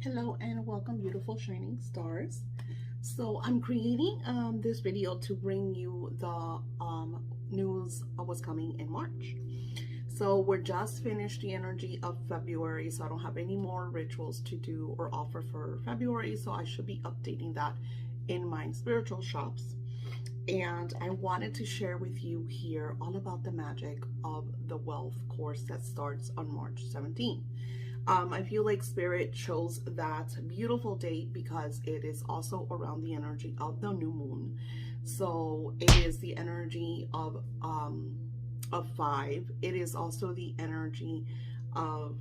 Hello and welcome, beautiful shining stars. So I'm creating this video to bring you the news of what's coming in March. So we're just finished the energy of February, so I don't have any more rituals to do or offer for February, so I should be updating that in my spiritual shops. And I wanted to share with you here all about the magic of the wealth course that starts on March 17th. I feel like Spirit chose that beautiful date because it is also around the energy of the new moon. So it is the energy of 5. It is also the energy of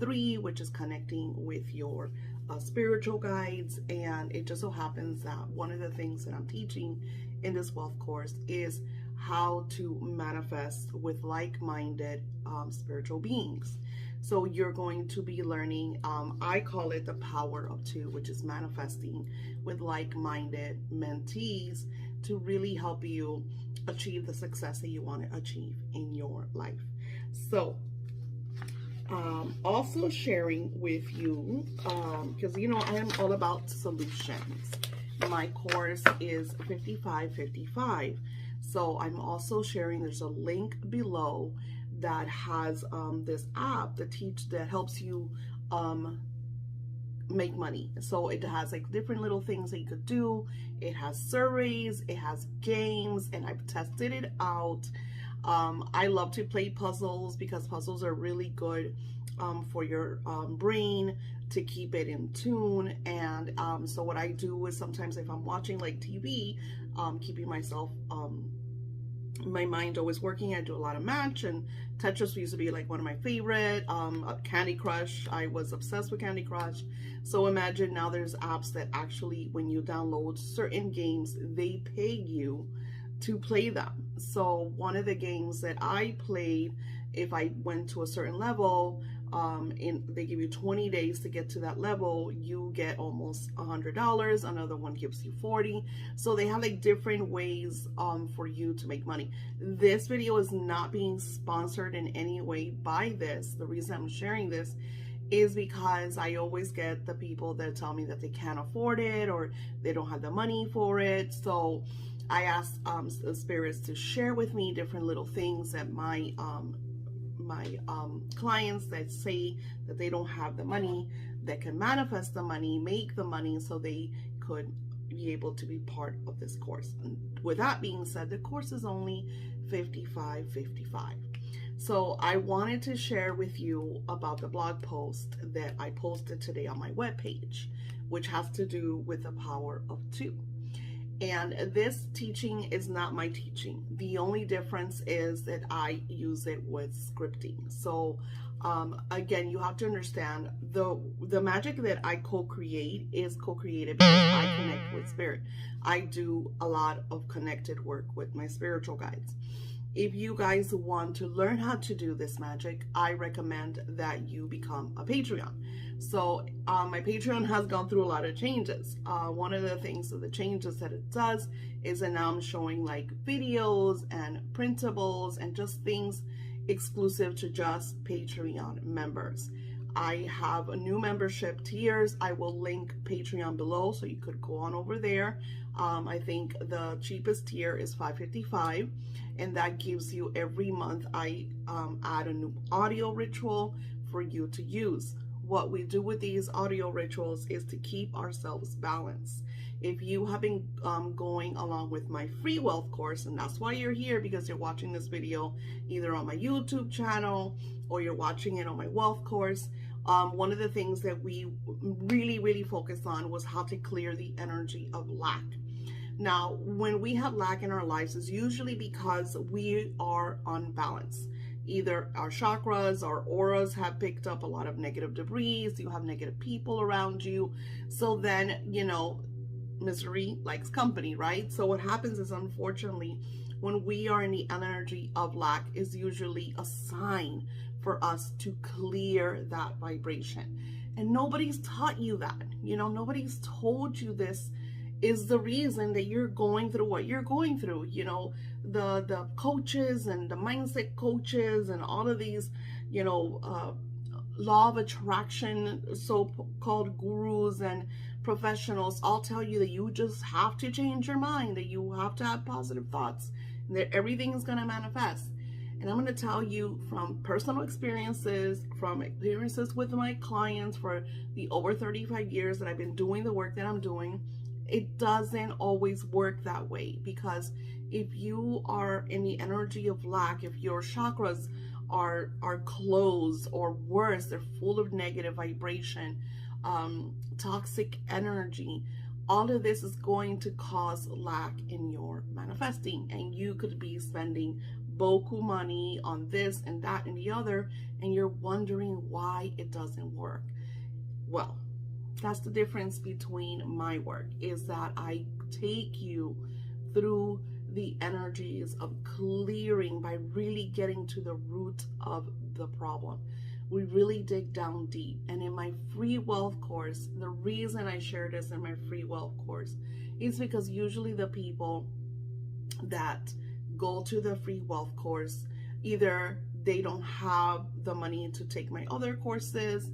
3, which is connecting with your spiritual guides. And it just so happens that one of the things that I'm teaching in this wealth course is how to manifest with like-minded spiritual beings. So you're going to be learning, I call it the power of 2, which is manifesting with like-minded mentees to really help you achieve the success that you want to achieve in your life. So also sharing with you, because I am all about solutions. My course is 5555. So I'm also sharing, there's a link below that has this app that helps you make money. So it has like different little things that you could do. It has surveys, it has games, and I've tested it out. I love to play puzzles because puzzles are really good for your brain to keep it in tune. And so what I do is sometimes if I'm watching like TV, keeping myself my mind always working, I do a lot of Match, and Tetris used to be like one of my favorite. Candy Crush, I was obsessed with Candy Crush. So imagine now there's apps that actually, when you download certain games, they pay you to play them. So one of the games that I played, if I went to a certain level, they give you 20 days to get to that level, you get almost $100. Another one gives you 40. So they have like different ways for you to make money. This video is not being sponsored in any way by this. The reason I'm sharing this is because I always get the people that tell me that they can't afford it or they don't have the money for it. So I asked the spirits to share with me different little things that my clients that say that they don't have the money, that can manifest the money, make the money, so they could be able to be part of this course. And with that being said, the course is only $55.55. So I wanted to share with you about the blog post that I posted today on my webpage, which has to do with the power of 2. And this teaching is not my teaching. The only difference is that I use it with scripting. So again, you have to understand the magic that I co-create is co-created because I connect with spirit. I do a lot of connected work with my spiritual guides. If you guys want to learn how to do this magic, I recommend that you become a Patreon. So my Patreon has gone through a lot of changes. One of the things of the changes that it does is that now I'm showing like videos and printables and just things exclusive to just Patreon members. I have a new membership tiers. I will link Patreon below so you could go on over there. I think the cheapest tier is $5.55, and that gives you every month I add a new audio ritual for you to use. What we do with these audio rituals is to keep ourselves balanced. If you have been going along with my free wealth course, and that's why you're here, because you're watching this video either on my YouTube channel or you're watching it on my wealth course, one of the things that we really focused on was how to clear the energy of lack. Now, when we have lack in our lives, it's usually because we are unbalanced. Either our chakras, our auras have picked up a lot of negative debris, you have negative people around you. So then, misery likes company, right? So what happens is, unfortunately, when we are in the energy of lack, is usually a sign for us to clear that vibration. And nobody's taught you that. Nobody's told you this is the reason that you're going through what you're going through. The coaches and the mindset coaches and all of these law of attraction so-called gurus and professionals all tell you that you just have to change your mind, that you have to have positive thoughts, and that everything is going to manifest. And I'm going to tell you from personal experiences, from experiences with my clients for the over 35 years that I've been doing the work that I'm doing, it doesn't always work that way. Because if you are in the energy of lack, if your chakras are closed, or worse, they're full of negative vibration, toxic energy, all of this is going to cause lack in your manifesting. And you could be spending boku money on this and that and the other, and you're wondering why it doesn't work. Well, that's the difference between my work, is that I take you through the energies of clearing by really getting to the root of the problem. We really dig down deep. And in my free wealth course, the reason I share this in my free wealth course is because usually the people that go to the free wealth course, either they don't have the money to take my other courses,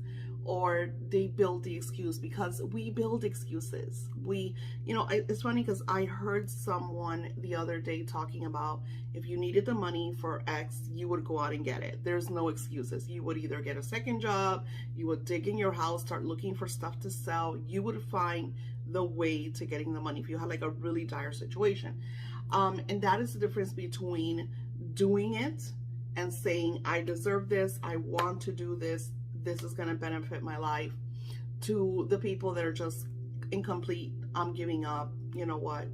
or they build the excuse, because we build excuses. It's funny because I heard someone the other day talking about, if you needed the money for X, you would go out and get it. There's no excuses. You would either get a second job, you would dig in your house, start looking for stuff to sell. You would find the way to getting the money if you had like a really dire situation. And that is the difference between doing it and saying, I deserve this, I want to do this, this is going to benefit my life, to the people that are just incomplete, I'm giving up, you know what,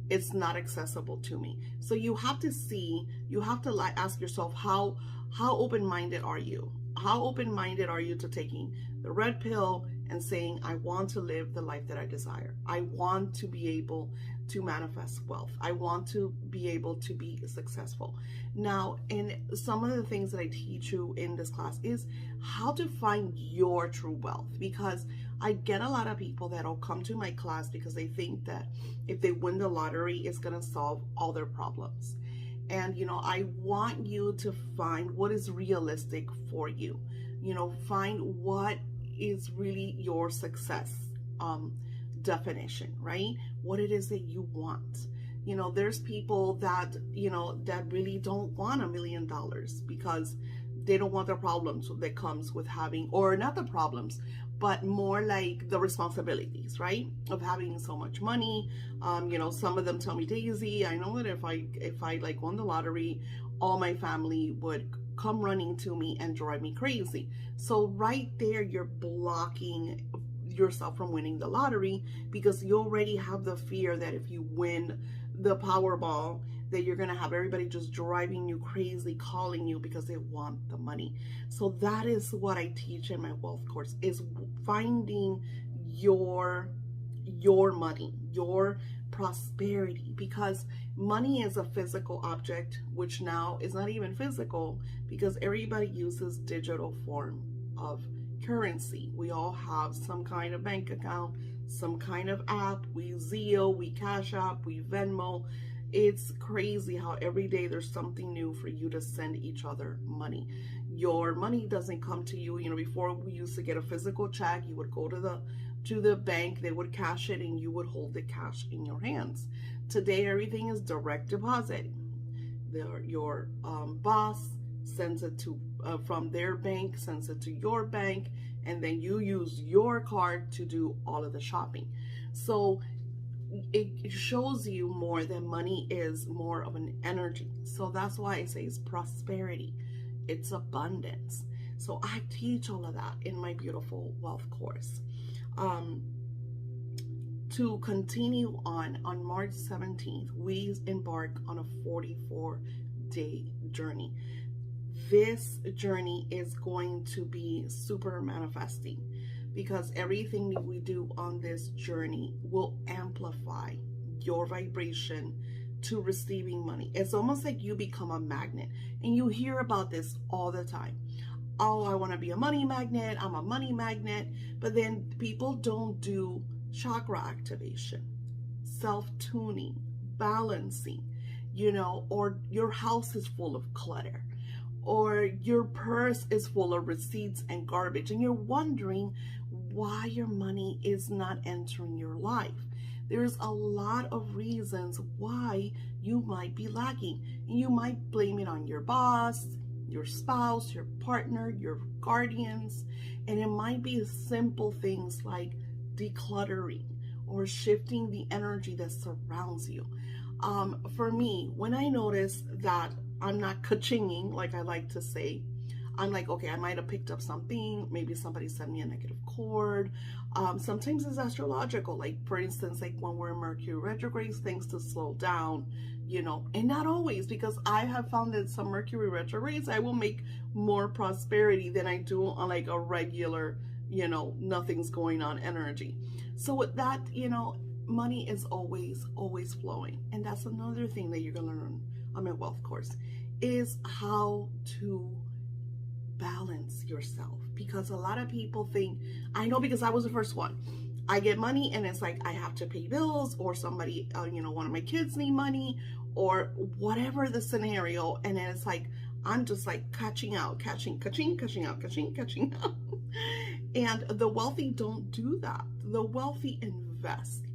it's not accessible to me. So you have to ask yourself, how open-minded are you? How open-minded are you to taking the red pill and saying, I want to live the life that I desire. I want to be able to manifest wealth. I want to be able to be successful. Now, and some of the things that I teach you in this class is how to find your true wealth, because I get a lot of people that'll come to my class because they think that if they win the lottery, it's going to solve all their problems. And, I want you to find what is realistic for you. Find what is really your success definition, right? What it is that you want. There's people that, that really don't want $1 million because they don't want the problems that comes with having, or not the problems, but more like the responsibilities, right? Of having so much money. Some of them tell me, Daisy, I know that if I like won the lottery, all my family would come running to me and drive me crazy. So right there, you're blocking yourself from winning the lottery, because you already have the fear that if you win the Powerball, that you're going to have everybody just driving you crazy, calling you because they want the money. So that is what I teach in my wealth course, is finding your money, your prosperity, because money is a physical object, which now is not even physical because everybody uses digital form of currency. We all have some kind of bank account, some kind of app. We Zelle, we Cash App, we Venmo. It's crazy how every day there's something new for you to send each other money. Your money doesn't come to you. Before we used to get a physical check, you would go to the bank, they would cash it, and you would hold the cash in your hands. Today, everything is direct deposit. Your boss sends it to from their bank, sends it to your bank, and then you use your card to do all of the shopping. So it shows you more that money is more of an energy. So that's why I say it's prosperity, it's abundance. So I teach all of that in my beautiful wealth course. To continue on March 17th, we embark on a 44-day journey. This journey is going to be super manifesting, because everything that we do on this journey will amplify your vibration to receiving money. It's almost like you become a magnet, and you hear about this all the time. Oh, I want to be a money magnet. I'm a money magnet. But then people don't do chakra activation, self-tuning, balancing, or your house is full of clutter, or your purse is full of receipts and garbage, and you're wondering why your money is not entering your life. There's a lot of reasons why you might be lacking, and you might blame it on your boss, your spouse, your partner, your guardians, and it might be simple things like decluttering or shifting the energy that surrounds you. For me, when I notice that I'm not ka-chinging, like I like to say, I'm like, okay, I might have picked up something. Maybe somebody sent me a negative cord. Sometimes it's astrological. Like, for instance, like when we're in Mercury retrograde, things to slow down, and not always, because I have found that some Mercury retrogrades, I will make more prosperity than I do on like a regular, nothing's going on energy. So with that, money is always, always flowing. And that's another thing that you're going to learn on my wealth course, is how to balance yourself. Because a lot of people think, I know, because I was the first one, I get money and it's like I have to pay bills, or somebody, one of my kids need money, or whatever the scenario, and then it's like I'm just like catching out. And the wealthy don't do that. The wealthy invest.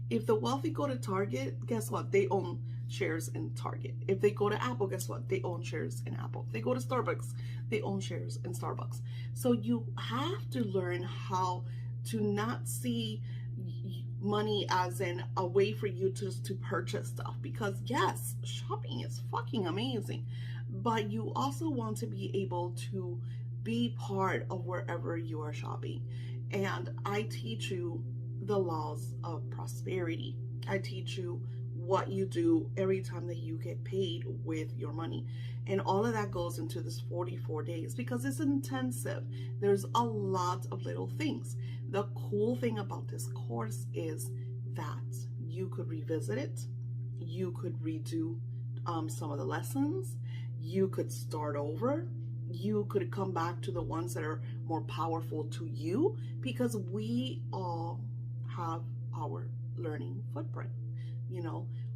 If the wealthy go to Target, guess what? They own shares in Target. If they go to Apple, guess what? They own shares in Apple. If they go to Starbucks, they own shares in Starbucks. So you have to learn how to not see money as in a way for you to purchase stuff, because yes, shopping is fucking amazing, but you also want to be able to be part of wherever you are shopping. And I teach you the laws of prosperity. I teach you what you do every time that you get paid with your money. And all of that goes into this 44 days because it's intensive. There's a lot of little things. The cool thing about this course is that you could revisit it. You could redo some of the lessons. You could start over. You could come back to the ones that are more powerful to you, because we all have our learning footprint.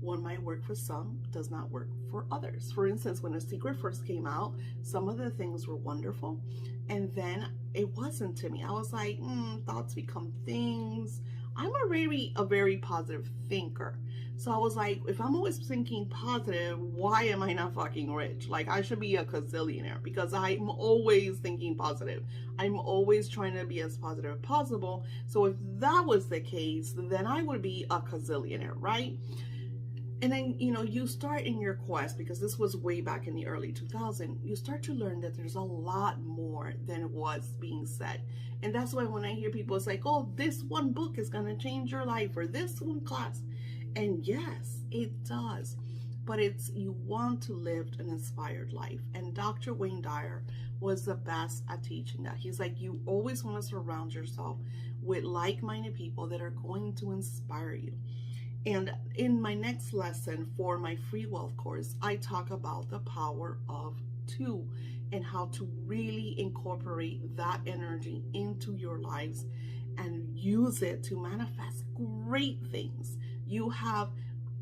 What might work for some does not work for others. For instance, when The Secret first came out, some of the things were wonderful, and then it wasn't to me. I was like, thoughts become things. I'm a very positive thinker. So I was like, if I'm always thinking positive, why am I not fucking rich? Like, I should be a gazillionaire, because I'm always thinking positive. I'm always trying to be as positive as possible. So if that was the case, then I would be a gazillionaire, right? And then, you start in your quest, because this was way back in the early 2000s, you start to learn that there's a lot more than what's being said. And that's why when I hear people, it's like, oh, this one book is going to change your life, or this one class. And yes, it does. But you want to live an inspired life. And Dr. Wayne Dyer was the best at teaching that. He's like, you always want to surround yourself with like-minded people that are going to inspire you. And in my next lesson for my free wealth course, I talk about the power of 2 and how to really incorporate that energy into your lives and use it to manifest great things.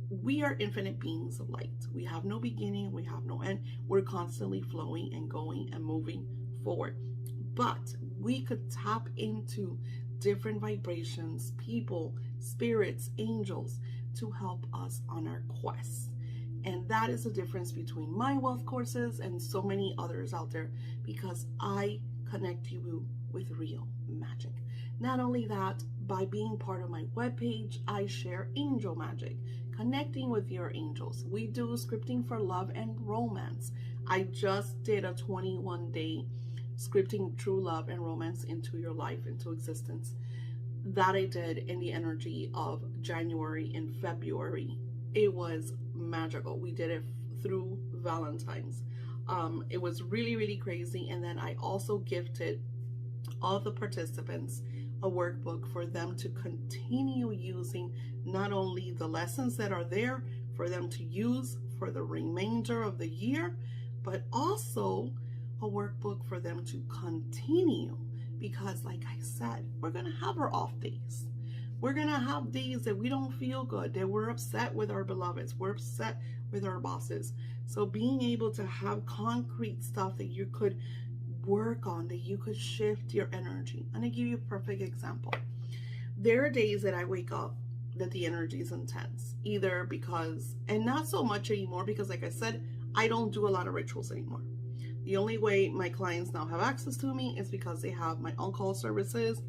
We are infinite beings of light. We have no beginning, we have no end. We're constantly flowing and going and moving forward. But we could tap into different vibrations, people, spirits, angels, to help us on our quest. And that is the difference between my wealth courses and so many others out there, because I connect you with real magic. Not only that, by being part of my webpage, I share angel magic, connecting with your angels. We do scripting for love and romance. I just did a 21-day scripting true love and romance into your life, into existence. That I did in the energy of January and February. It was magical. We did it through Valentine's. It was really, really crazy. And then I also gifted all the participants a workbook for them to continue using, not only the lessons that are there for them to use for the remainder of the year, but also a workbook for them to continue. Because like I said, we're going to have our off days. We're going to have days that we don't feel good, that we're upset with our beloveds, we're upset with our bosses. So being able to have concrete stuff that you could work on, that you could shift your energy. And I give you a perfect example. There are days that I wake up that the energy is intense, either because, and not so much anymore, because like I said, I don't do a lot of rituals anymore. The only way my clients now have access to me is because they have my on-call services,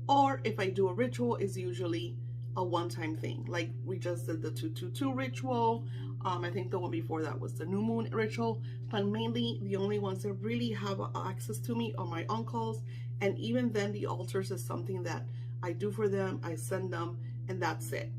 or if I do a ritual, is usually a one-time thing. Like we just did the 222 ritual. I think the one before that was the new moon ritual, but mainly the only ones that really have access to me are my on-calls. And even then, the altars is something that I do for them, I send them, and that's it.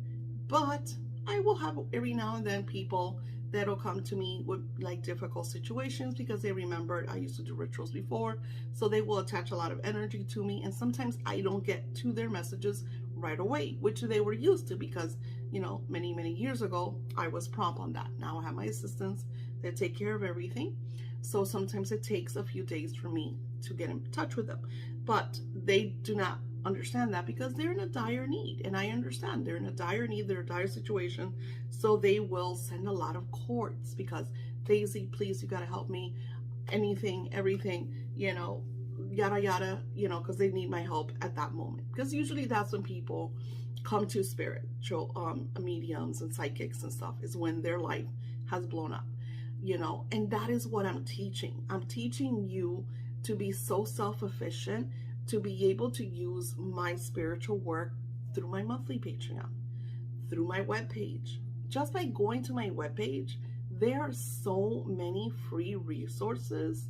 But I will have every now and then people that'll come to me with like difficult situations because they remembered I used to do rituals before. So they will attach a lot of energy to me, and sometimes I don't get to their messages right away, which they were used to because, you know, many years ago, I was prompt on that. Now I have my assistants that take care of everything. So sometimes it takes a few days for me to get in touch with them, but they do not understand that because they're in a dire need. And I understand they're in a dire need, they're in a dire situation. So they will send a lot of cords because, Daisy, please, you got to help me. Anything, everything, you know, yada, yada, you know, because they need my help at that moment. Because usually that's when people come to spiritual mediums and psychics and stuff, is when their life has blown up, you know. And that is what I'm teaching. I'm teaching you to be so self-efficient, to be able to use my spiritual work through my monthly Patreon, through my webpage. Just by going to my webpage, there are so many free resources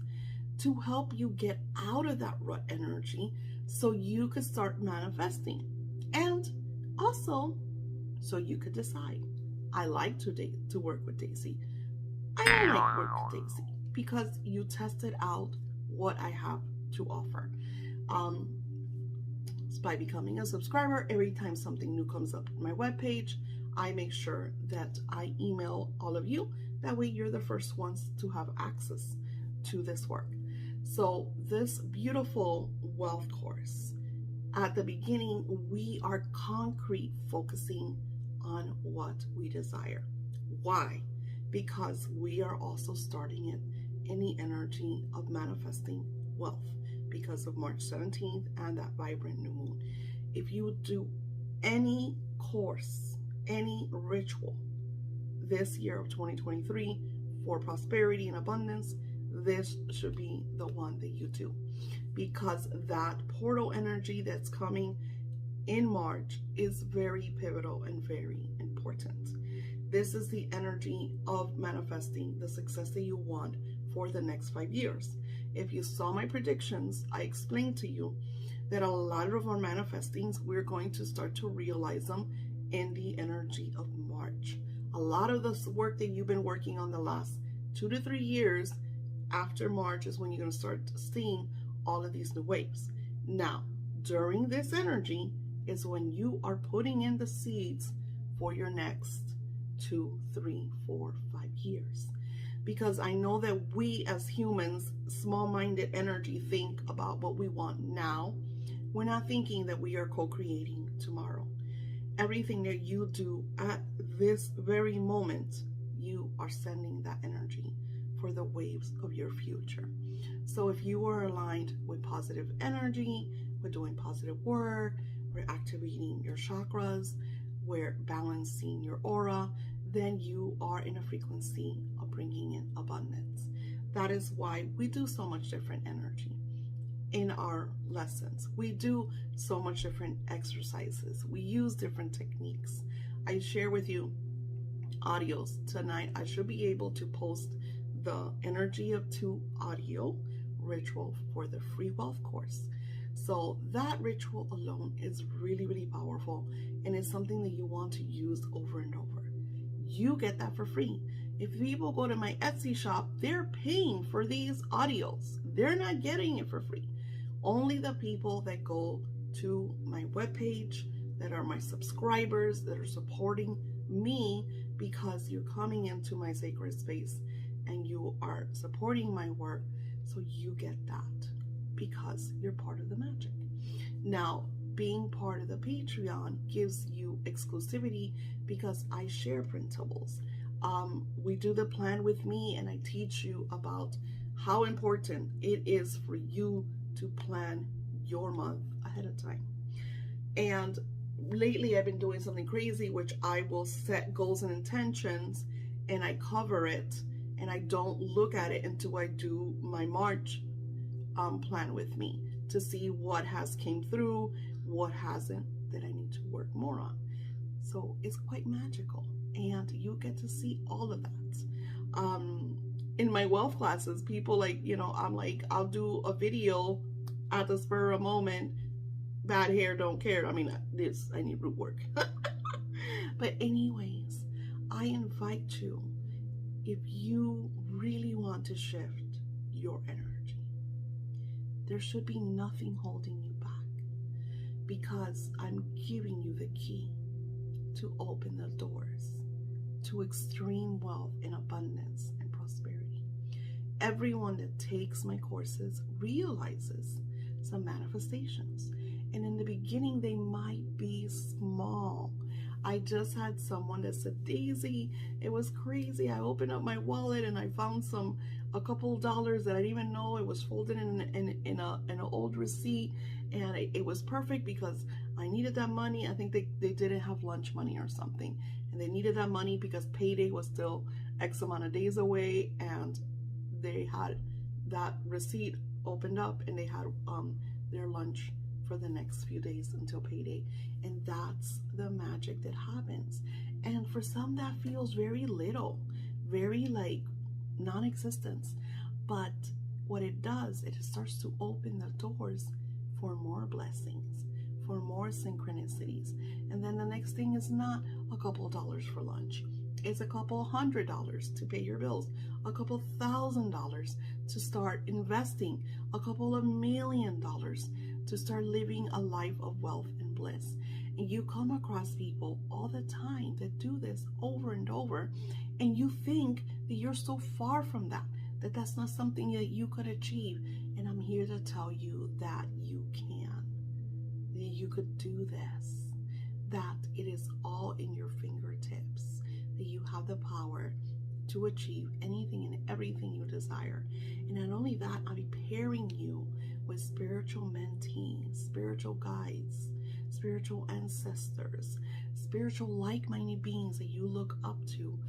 to help you get out of that rut energy so you could start manifesting. And also, so you could decide, I like to work with Daisy. I don't like work with Daisy, because you tested out what I have to offer. By becoming a subscriber, every time something new comes up on my webpage, I make sure that I email all of you. That way you're the first ones to have access to this work. So this beautiful wealth course, at the beginning, we are concrete, focusing on what we desire. Why? Because we are also starting it in the energy of manifesting wealth, because of March 17th and that vibrant new moon. If you do any course, any ritual this year of 2023 for prosperity and abundance, this should be the one that you do, because that portal energy that's coming in March is very pivotal and very important. This is the energy of manifesting the success that you want for the next 5 years. If you saw my predictions, I explained to you that a lot of our manifestings, we're going to start to realize them in the energy of March. A lot of this work that you've been working on the last 2 to 3 years, after March is when you're going to start seeing all of these new waves. Now, during this energy is when you are putting in the seeds for your next 2, 3, 4, 5 years. Because I know that we as humans, small-minded energy, think about what we want now. We're not thinking that we are co-creating tomorrow. Everything that you do at this very moment, you are sending that energy for the waves of your future. So if you are aligned with positive energy, we're doing positive work, we're activating your chakras, we're balancing your aura, then you are in a frequency of bringing in abundance. That is why we do so much different energy in our lessons. We do so much different exercises. We use different techniques. I share with you audios. Tonight, I should be able to post the Energy of Two audio ritual for the free wealth course. So that ritual alone is really, really powerful, and it's something that you want to use over and over. You get that for free. If people go to my Etsy shop, they're paying for these audios. They're not getting it for free. Only the people that go to my webpage, that are my subscribers, that are supporting me because you're coming into my sacred space and you are supporting my work, so you get that because you're part of the magic. Now, being part of the Patreon gives you exclusivity because I share printables. We do the plan with me, and I teach you about how important it is for you to plan your month ahead of time. And lately I've been doing something crazy, which I will set goals and intentions and I cover it, and I don't look at it until I do my March plan with me to see what has came through, what hasn't, that I need to work more on. So it's quite magical, and you get to see all of that. In my wealth classes, people like, I'm like, I'll do a video at the spur of a moment. Bad hair, don't care. I need root work. But anyways, I invite you, if you really want to shift your energy, there should be nothing holding you back, because I'm giving you the key to open the doors to extreme wealth and abundance and prosperity. Everyone that takes my courses realizes some manifestations. And in the beginning, they might be small. I just had someone that said, Daisy, it was crazy. I opened up my wallet and I found a couple dollars that I didn't even know. It was folded in an old receipt, and it was perfect because I needed that money. I think they didn't have lunch money or something, and they needed that money because payday was still X amount of days away, and they had that receipt opened up, and they had their lunch for the next few days until payday. And that's the magic that happens. And for some, that feels very little, very like non-existent. But what it does, it starts to open the doors for more blessings, for more synchronicities. And then the next thing is not a couple dollars for lunch. It's a couple $100 to pay your bills, a couple $1,000 to start investing, a couple of $1 million to start living a life of wealth and bliss. And you come across people all the time that do this over and over, and you think that you're so far from that that's not something that you could achieve. And I'm here to tell you that you can, that you could do this, that it is all in your fingertips, that you have the power to achieve anything and everything you desire. And not only that, I'll be pairing you with spiritual mentees, spiritual guides, spiritual ancestors, spiritual like-minded beings that you look up to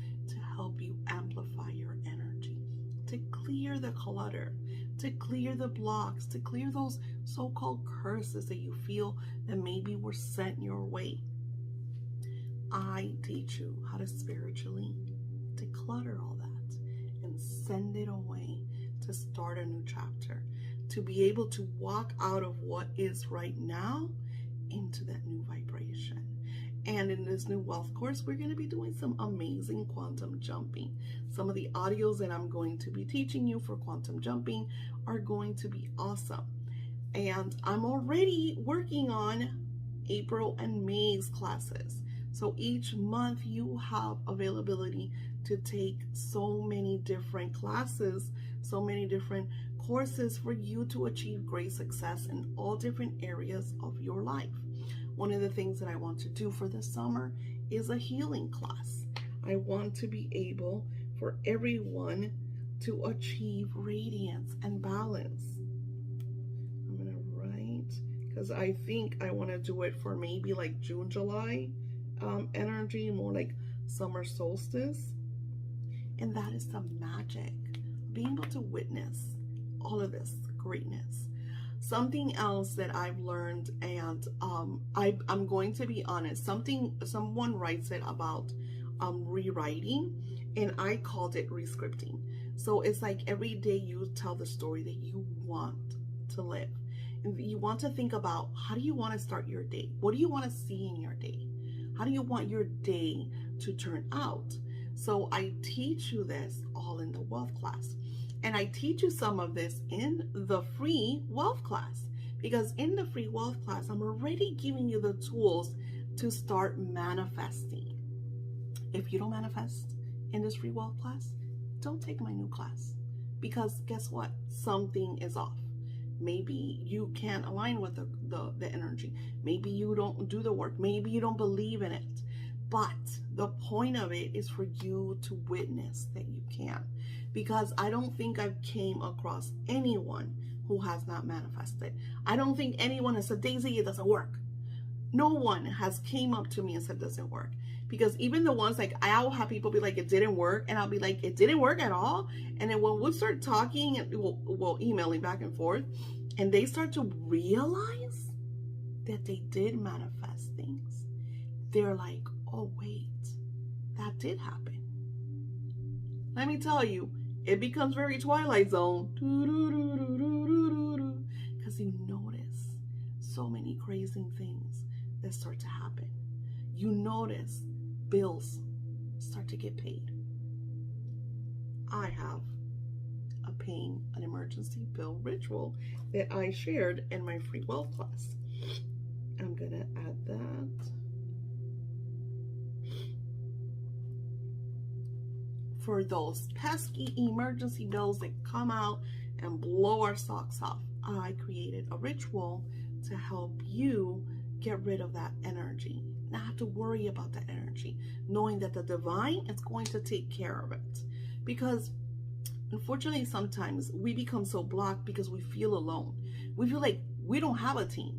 help you amplify your energy, to clear the clutter, to clear the blocks, to clear those so-called curses that you feel that maybe were sent your way. I teach you how to spiritually declutter all that and send it away to start a new chapter, to be able to walk out of what is right now into that new vibration. And in this new wealth course, we're going to be doing some amazing quantum jumping. Some of the audios that I'm going to be teaching you for quantum jumping are going to be awesome. And I'm already working on April and May's classes. So each month you have availability to take so many different classes, so many different courses for you to achieve great success in all different areas of your life. One of the things that I want to do for the summer is a healing class. I want to be able for everyone to achieve radiance and balance. I'm going to write, because I think I want to do it for maybe like June, July energy, more like summer solstice. And that is the magic, being able to witness all of this greatness. Something else that I've learned, and I'm going to be honest, someone writes it about rewriting, and I called it rescripting. So it's like every day you tell the story that you want to live. And you want to think about, how do you want to start your day? What do you want to see in your day? How do you want your day to turn out? So I teach you this all in the wealth class. And I teach you some of this in the free wealth class, because in the free wealth class, I'm already giving you the tools to start manifesting. If you don't manifest in this free wealth class, don't take my new class, because guess what? Something is off. Maybe you can't align with the energy. Maybe you don't do the work. Maybe you don't believe in it. But the point of it is for you to witness that you can. Because I don't think I've came across anyone who has not manifested. I don't think anyone has said, Daisy, it doesn't work. No one has came up to me and said it doesn't work. Because even the ones, like, I'll have people be like, it didn't work. And I'll be like, it didn't work at all. And then when we start talking and we'll emailing back and forth, and they start to realize that they did manifest things, they're like, oh, wait, that did happen. Let me tell you, it becomes very Twilight Zone. Because you notice so many crazy things that start to happen. You notice bills start to get paid. I have a paying an emergency bill ritual that I shared in my free wealth class. I'm going to add that. For those pesky emergency bills that come out and blow our socks off, I created a ritual to help you get rid of that energy. Not have to worry about that energy, knowing that the divine is going to take care of it. Because unfortunately, sometimes we become so blocked because we feel alone. We feel like we don't have a team.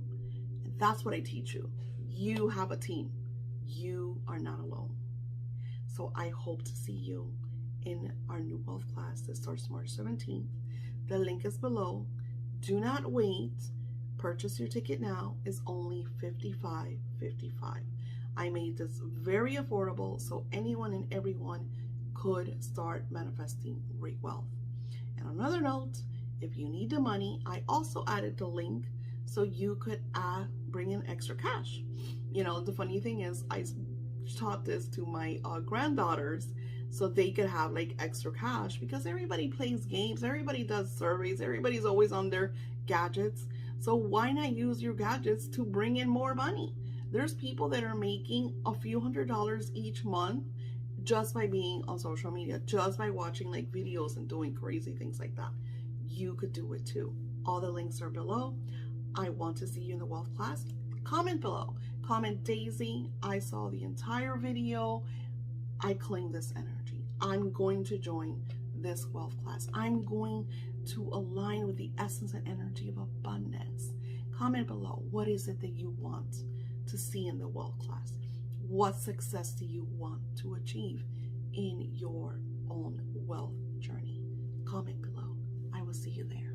And that's what I teach you. You have a team. You are not alone. So I hope to see you in our new wealth class that starts March 17th. The link is below. Do not wait. Purchase your ticket now. It's only $55.55. I made this very affordable so anyone and everyone could start manifesting great wealth. And on another note, if you need the money, I also added the link so you could bring in extra cash. You know, the funny thing is I taught this to my granddaughters so they could have like extra cash, because everybody plays games, everybody does surveys, everybody's always on their gadgets. So why not use your gadgets to bring in more money? There's people that are making a few $100s each month just by being on social media, just by watching like videos and doing crazy things like that. You could do it too. All the links are below. I want to see you in the wealth class. Comment below. Comment, Daisy, I saw the entire video. I claim this energy. I'm going to join this wealth class. I'm going to align with the essence and energy of abundance. Comment below. What is it that you want to see in the wealth class? What success do you want to achieve in your own wealth journey? Comment below. I will see you there.